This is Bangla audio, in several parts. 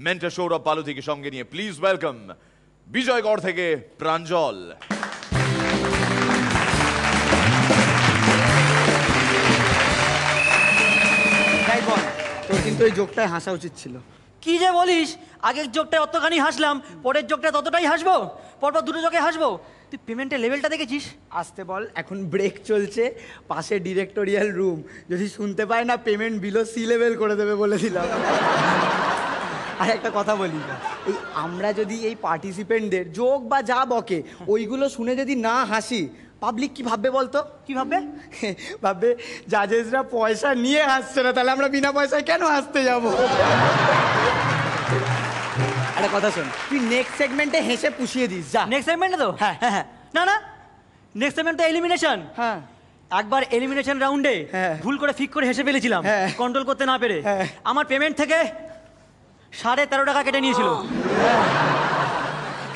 মেন্টর সৌরভ পালুথিকে সঙ্গে নিয়ে প্লিজ ওয়েলকাম বিজয়গড় থেকে প্রাঞ্জল। তোর কিন্তু ওই জোকটায় হাসা উচিত ছিল। কি যে বলিস, আগের জোকটায় অতখানি হাসলাম, পরের জোকটায় ততটাই হাসবো, পরপর দুটো জোকে হাসবো। তুই পেমেন্টের লেভেলটা দেখেছিস? আসতে বল, এখন ব্রেক চলছে, পাশে ডিরেক্টোরিয়াল রুম, যদি শুনতে পায় না পেমেন্ট বিলো সি লেভেল করে দেবে বলে দিলাম। আর একটা কথা বলি, এই আমরা যদি এই পার্টিসিপেন্টদের জোক বা যা বকে ওইগুলো শুনে যদি না হাসি, পাবলিক কি ভাববে বলতো? কি ভাববে? ভাববে জাজেসরা পয়সা নিয়ে হাসছে না, তাহলে আমরা বিনা পয়সায় কেন হাসতে যাবো? একটা কথা শোন, তুই নেক্সট সেগমেন্টে হেসে পুষিয়ে দিস। যা নেক্সট সেগমেন্টে তো? হ্যাঁ হ্যাঁ হ্যাঁ। না না, নেক্সট সেগমেন্ট তো এলিমিনেশন। হ্যাঁ, একবার এলিমিনেশন রাউন্ডে ভুল করে ফিক করে হেসে ফেলেছিলাম, কন্ট্রোল করতে না পেরে। আমার পেমেন্ট থেকে 13.5 টাকা কেটে নিয়েছিল।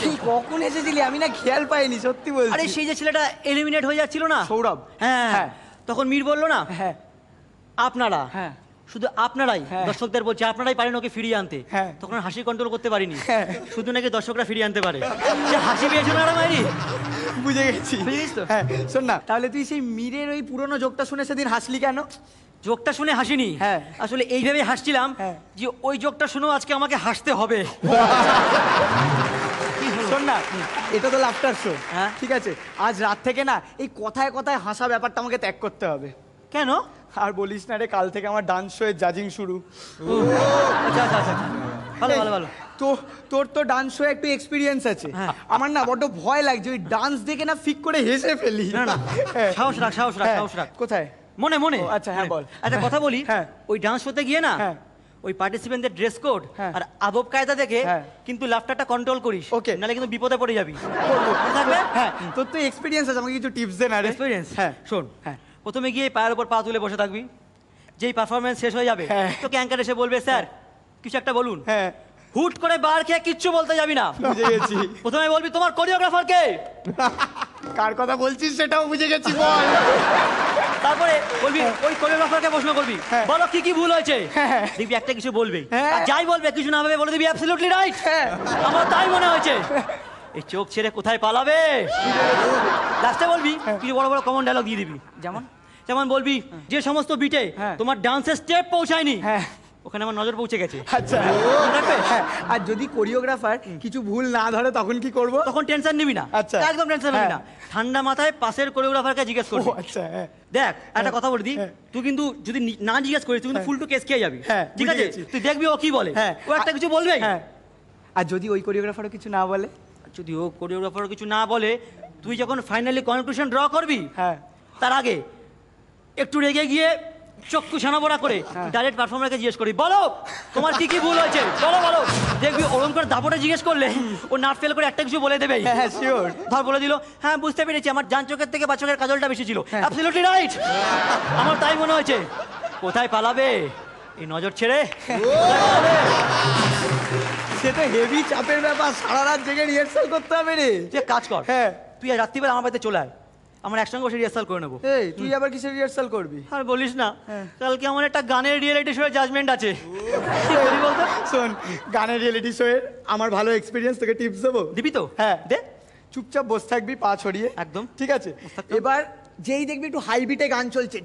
তুই কখন এসেছিলি? আমি না খেয়াল পাইনি, সত্যি বলছি। আরে সেই যে ছেলেটা এলিমিনেট হয়ে যাচ্ছিল না, সৌরভ। হ্যাঁ, তখন মীর বললো না আপনারা, হ্যাঁ শুধু আপনারাই, দর্শকদের বলছে আপনারাই পারেন ওকে ফিরিয়ে আনতে। তখন হাসি কন্ট্রোল করতে পারিনি, শুধু নাকি দর্শকরা ফিরিয়ে আনতে পারে। যে হাসি পেয়েছো না মাইরি, বুঝে গেছি। বুঝিস তো? হ্যাঁ শোন না, তাহলে তুই সেই মীরের ওই পুরনো জোকটা শুনে সেদিন হাসলি কেন? জোকটা শুনে হাসিনি, আসলে এইভাবে হাসছিলাম যে ওই জোকটা শুনেও আজকে আমাকে হাসতে হবে। শোন না, এটা তো লাফটার শো, ঠিক আছে? আজ রাত থেকে না এই কথায় কথায় হাসা ব্যাপারটা আমাকে ত্যাগ করতে হবে। কেন? আর বলিস না রে, কাল থেকে আমার ডান্স শো এর জাজিং শুরু। আচ্ছা আচ্ছা আচ্ছা, ভালো ভালো ভালো। তো তোর তো ডান্স শো একটু এক্সপিরিয়েন্স আছে, আমার না বড্ড ভয় লাগছে ওই ডান্স দেখে না ফিক করে হেসে ফেলি। না না, সাহস রাখ সাহস রাখ সাহস রাখ। কোথায়? মনে মনে। আচ্ছা হ্যাঁ বল। একটা কথা বলি, ওই ডান্স শোতে গিয়ে না ওই পার্টিসিপেন্টদের ড্রেস কোড আর আদব কায়দা দেখে কিন্তু লাফটারটা কন্ট্রোল করিস, ওকে? নালে কিন্তু বিপদে পড়ে যাবি। থাকবে? হ্যাঁ, তোর তো এক্সপিরিয়েন্স আছে, আমাকে কিছু টিপস দে না রে। এক্সপিরিয়েন্স? হ্যাঁ শোন, প্রথমে গিয়ে পায়ের উপর পা তুলে বসে থাকবি, যেই পারফরমেন্স শেষ হয়ে যাবে তোকে অ্যাঙ্কার এসে বলবে স্যার কিছু একটা বলুন। হুট করে বার খেয়ে কিচ্ছু বলতে যাবি না। বুঝে গেছি। প্রথমে বলবি তোমার কোরিওগ্রাফার কে? কার কথা বলছিস সেটাও বুঝে গেছি, বল। তারপরে বলবি ওই কোরিওগ্রাফারকে প্রশ্ন করবি, বলো কি কি ভুল হয়েছে। দেখবি একটা কিছু বলবে, আর যাই বলবে কিছু না ভাবে বলে দিবি অ্যাবসলিউটলি রাইট, আমার তাই মনে হয়েছে। এই চোখ ছেড়ে কোথায় পালাবে? লাস্টে বলবি কিছু বড় বড় কমন ডায়লগ দিয়ে দিবি, যেমন যেমন বলবি যে সমস্ত বিটে তোমার ডান্সের স্টেপ পৌঁছায়নি ওখানে আমার নজর পৌঁছে গেছে। আচ্ছা, আর যদি কোরিওগ্রাফার কিছু ভুল না ধরে তখন কি করব? তখন টেনশন নিবি না। আচ্ছা, একদম টেনশন নিবি না, ঠান্ডা মাথায় পাশের কোরিওগ্রাফারকে জিজ্ঞেস করবি। আচ্ছা, দেখ একটা কথা বলে দিই, তুই কিন্তু যদি না জিজ্ঞেস করিস তুই কিন্তু ফুল টু কেস খেয়ে যাবি, ঠিক আছে? তুই দেখবি ও কি বলে, ও একটা কিছু বলবে। আর যদি ওই কোরিওগ্রাফারও কিছু না বলে? যদি ও কোরিওগ্রাফারও কিছু না বলে, তুই যখন ফাইনালি কনক্লুশন ড্র করবি তার আগে একটু রেগে গিয়ে চক্ষু ছানাবড়া করে ডাইরেক্ট পারফর্মারকে জিজ্ঞেস করি, বলো তোমার কি কি ভুল হয়েছে, বলো বলো। দেখবি ওরকম করে দাপটে জিজ্ঞেস করলে ও নাট ফেল করে একটা কিছু বলে দেবে। হ্যাঁ শিওর। ধর বলে দিল, হ্যাঁ বুঝতে পেরেছি আমার ডান চোখের থেকে বাঁ চোখের কাজলটা বেশি ছিল, অ্যাবসলিউটলি রাইট, আমার তাই মনে হয়েছে। কোথায় পালাবে এই নজর ছেড়ে? সে তো হেভি চাপের ব্যাপার, সারা রাত জেগে রিহার্সাল করতে হবে রে। তুই কাজ কর, তুই আজ রাত্রিবেলা আমার বাড়িতে চলে আয়, আমরা একসঙ্গে বসে রিহার্সাল করে নেবো। এই তুই আবার কিসের রিহার্সাল করবি? আর বলিস না, কালকে আমার একটা গানের রিয়েলিটি শো এর জাজমেন্ট আছে। বলতো শোন, গানের রিয়েলিটি শো এর আমার ভালো এক্সপিরিয়েন্স, তোকে টিপস দেবো। দিবি তো? হ্যাঁ দে। চুপচাপ বসে থাকবি পা ছড়িয়ে, একদম ঠিক আছে? এবার যেই দেখবি একটু হাই বিটে গান চলছে,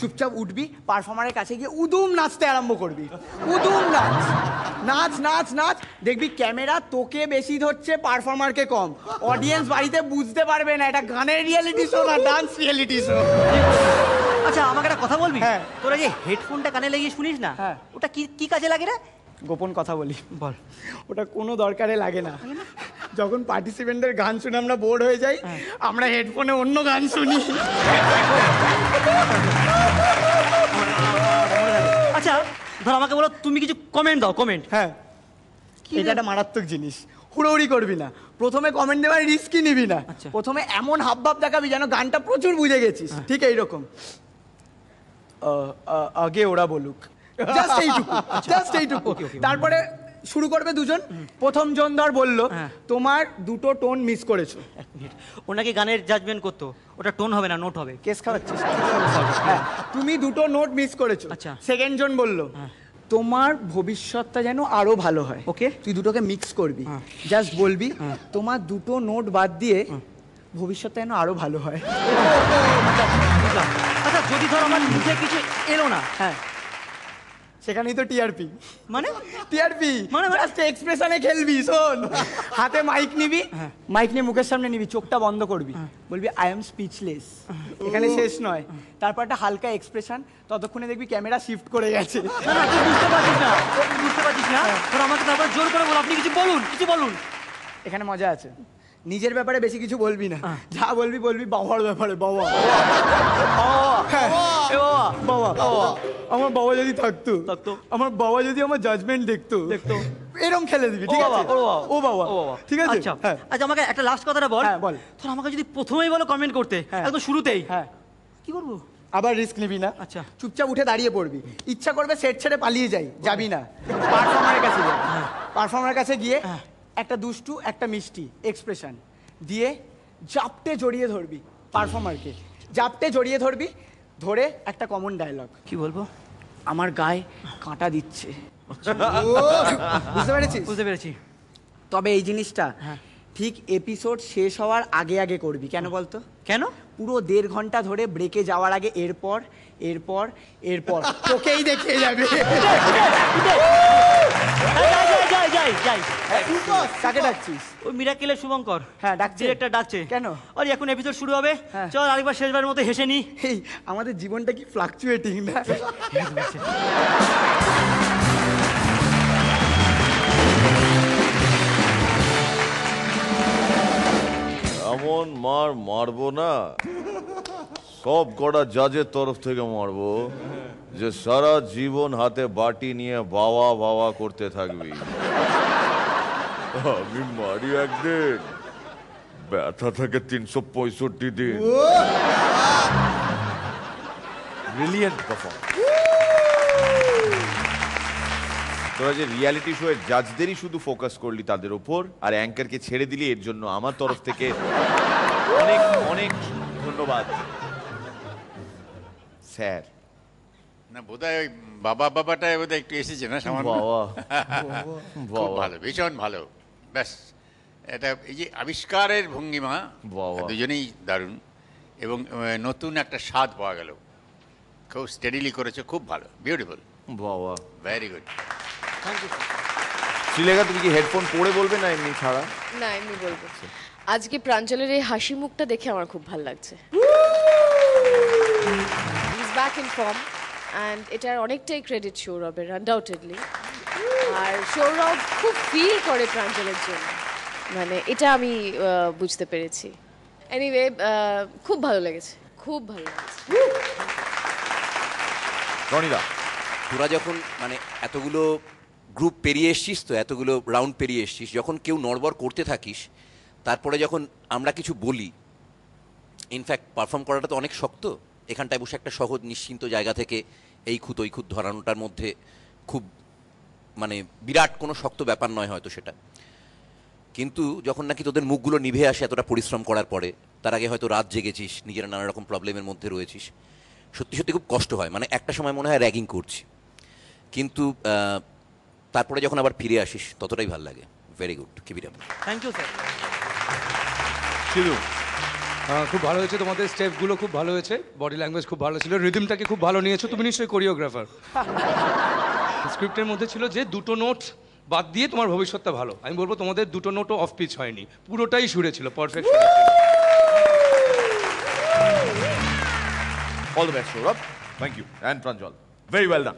চুপচাপ উঠবি, পারফর্মারের কাছে গিয়ে উদুম নাচতে আরম্ভ করবি। উদুম নাচ, নাচ নাচ নাচ, দেখবি ক্যামেরা তোকে বেশি ধরছে, পারফর্মারকে কম। অডিয়েন্স বাড়িতে বুঝতে পারবে না এটা গানের রিয়েলিটি শো না ডান্স রিয়েলিটি শো। আচ্ছা আমাকে একটা কথা বলবি, তোরা যে হেডফোনটা কানে লাগিয়ে শুনিস না, ওটা কি কি কাজে লাগে রে? গোপন কথা বলি, বল। ওটা কোনো দরকারে লাগে না। যখন পার্টিসিপেন্টদের গান শুনে আমরা বোর হয়ে যাই, আমরা হেডফোনে অন্য গান শুনি। আচ্ছা ধর আমাকে বলো তুমি কিছু কমেন্ট দাও, কমেন্ট। হ্যাঁ, এটা একটা মারাত্মক জিনিস, হুড়োহুড়ি করবি না। প্রথমে কমেন্ট দেওয়ার রিস্কই নিবি না। প্রথমে এমন হাবভাব দেখাবি যেন গানটা প্রচুর বুঝে গেছিস, ঠিক এইরকম। আগে ওরা বলুক, জাস্ট এইটুকু, জাস্ট এইটুকু। তারপরে শুরু করবে দুজন। প্রথম জন ধর বললো তোমার দুটো টোন মিস করেছো। ওনাকে গানের জাজমেন্ট করতো, ওটা টোন হবে না নোট হবে। কেস খাওয়াচ্ছিস? তুমি দুটো নোট মিস করেছো। আচ্ছা। সেকেন্ড জন বললো তোমার ভবিষ্যৎটা যেন আরো ভালো হয়। ওকে। তুই দুটোকে মিক্স করবি, জাস্ট বলবি তোমার দুটো নোট বাদ দিয়ে ভবিষ্যৎটা যেন আরো ভালো হয়। আচ্ছা যদি ধর আমার মুখে কিছু এলো না, হ্যাঁ, সেখানেই তো টিআরপি। মানে টিআরপি মানে জাস্ট এক্সপ্রেশনে খেলবি। শোন, হাতে মাইক নিবি, মাইক নিয়ে মুখের সামনে নিবি, চোখটা বন্ধ করবি, বলবি আই এম স্পিচলেস। এখানে শেষ নয়, তারপর একটা হালকা এক্সপ্রেশন, ততক্ষণে দেখবি ক্যামেরা শিফট করে গেছে। না না তুই বুঝতে পারছিস না, তুই বুঝতে পারছিস না। ধর আমাকে তারপর জোর করে বল, আপনি কিছু বলুন, কিছু বলুন। এখানে মজা আছে, নিজের ব্যাপারে বেশি কিছু বলবি না, যা বলবি বলবি বাবার ব্যাপারে। বাবা, বাবা, বাবা, আমার বাবা যদি থাকতো, আমার বাবা যদি আমার জাজমেন্ট দেখতো, এরকম খেলে দিবি, ঠিক আছে? ও বাবা, ঠিক আছে। আচ্ছা আচ্ছা, আমাকে একটা লাস্ট কথাটা বল। হ্যাঁ বল। ধর আমাকে যদি প্রথমেই বলো কমেন্ট করতে, একদম শুরুতেই, হ্যাঁ, কি করবো? আবার রিস্ক নিবি না। আচ্ছা। চুপচাপ উঠে দাঁড়িয়ে পড়বি, ইচ্ছা করবে সেট ছেড়ে পালিয়ে যাই, যাবি না। পারফর্মারের কাছে যাবি, পারফর্মারের কাছে গিয়ে একটা দুষ্টু একটা মিষ্টি এক্সপ্রেশন দিয়ে জাপটে জড়িয়ে ধরবি পারফর্মারকে, জাপটে জড়িয়ে ধরবি, ধরে একটা কমন ডায়লগ। কি বলবো? আমার গায়ে কাঁটা দিচ্ছে। বুঝতে পেরেছিস? বুঝতে পেরেছি। তবে এই জিনিসটা ঠিক এপিসোড শেষ হওয়ার আগে আগে করবি। কেন বলতো? কেন? পুরো 1.5 ঘন্টা ধরে ব্রেকে যাওয়ার আগে এরপর এরপর এরপর তোকেই দেখিয়ে যাবে। কাকে ডাকছিস? ওই মিরাকেলের শুভঙ্কর। হ্যাঁ, ডাকছে। ডিরেক্টর ডাকছে। কেন? আর এখন এপিসোড শুরু হবে, চল আরেকবার শেষবারের মতো হেসে নি। এই আমাদের জীবনটা কি ফ্লাকচুয়েটিং না? এমন মার মারবো না, সব কটা জাজের তরফ থেকে মারবো যে সারা জীবন হাতে বাটি নিয়ে বাবা বাবা করতে থাকবি। আমি মারি একদিন, ব্যথা থাকে 365 দিন। Brilliant performance. তোরা যে রিয়ালিটি শো এর জাজদেরই শুধু ফোকাস করলি তাদের উপর, আর অ্যাঙ্কারকে ছেড়ে দিলি, এর জন্য আমার তরফ থেকে অনেক অনেক ধন্যবাদ স্যার। না বোধহয় ওই বাবাটা বোধহয় একটু এসেছে না সামান্য। বাবা খুব ভালো, ভীষণ ভালো। ব্যাস, এটা এই যে আবিষ্কারের ভঙ্গিমা, দুজনেই দারুণ, এবং নতুন একটা স্বাদ পাওয়া গেল। খুব স্টেডিলি করেছে, খুব ভালো, বিউটিফুল। বাবা, ভেরি গুড। শ্রীলেখা, তুমি কি হেডফোন পরে বলবে না এমনি ছাড়া? না, এমনি বলবো। আজকে প্রাঞ্জলের এই হাসি মুখটা দেখে আমার খুব ভালো লাগছে। He is back in form, and এটার অনেকটাই ক্রেডিট সৌরভের, আনডাউটেডলি। আর সৌরভ খুব ফিল করে প্রাঞ্জলের জন্য, মানে এটা আমি বুঝতে পেরেছি। এনিওয়ে, খুব ভালো লেগেছে, খুব ভালো লেগেছে। রনিদা, তোরা যখন মানে এতগুলো গ্রুপ পেরিয়ে এসছিস, তো এতগুলো রাউন্ড পেরিয়ে এসছিস, যখন কেউ নড়বড় করতে থাকিস, তারপরে যখন আমরা কিছু বলি, ইনফ্যাক্ট পারফর্ম করাটা তো অনেক শক্ত। এখানটায় বসে একটা সহজ নিশ্চিন্ত জায়গা থেকে এই খুঁত ওই খুঁত ধরানোটার মধ্যে খুব মানে বিরাট কোনো শক্ত ব্যাপার নয় হয়তো সেটা, কিন্তু যখন নাকি তোদের মুখগুলো নিভে আসে এতটা পরিশ্রম করার পরে, তার আগে হয়তো রাত জেগেছিস, নিজেরা নানা রকম প্রবলেমের মধ্যে রয়েছিস, সত্যি সত্যি খুব কষ্ট হয়। মানে একটা সময় মনে হয় র্যাগিং করছি, কিন্তু তারপরে যখন আবার ফিরে আসিস ততটাই ভালো লাগে। Very good, keep it up. Thank you sir. Shilu, খুব ভালো হয়েছে, তোমাদের স্টেপগুলো খুব ভালো হয়েছে, বডি ল্যাঙ্গুয়েজ খুব ভালো ছিল, রিদমটাকে খুব ভালো নিয়েছো, তুমি নিশ্চয়ই কোরিওগ্রাফার। স্ক্রিপ্টের মধ্যে ছিল যে দুটো নোট বাদ দিয়ে তোমার ভবিষ্যৎটা ভালো। আমি বলবো তোমাদের দুটো নোটও অফ পিচ হয়নি, পুরোটাই সুরে ছিল, perfect. All the best Sourav, thank you, and Pranjal, very well done.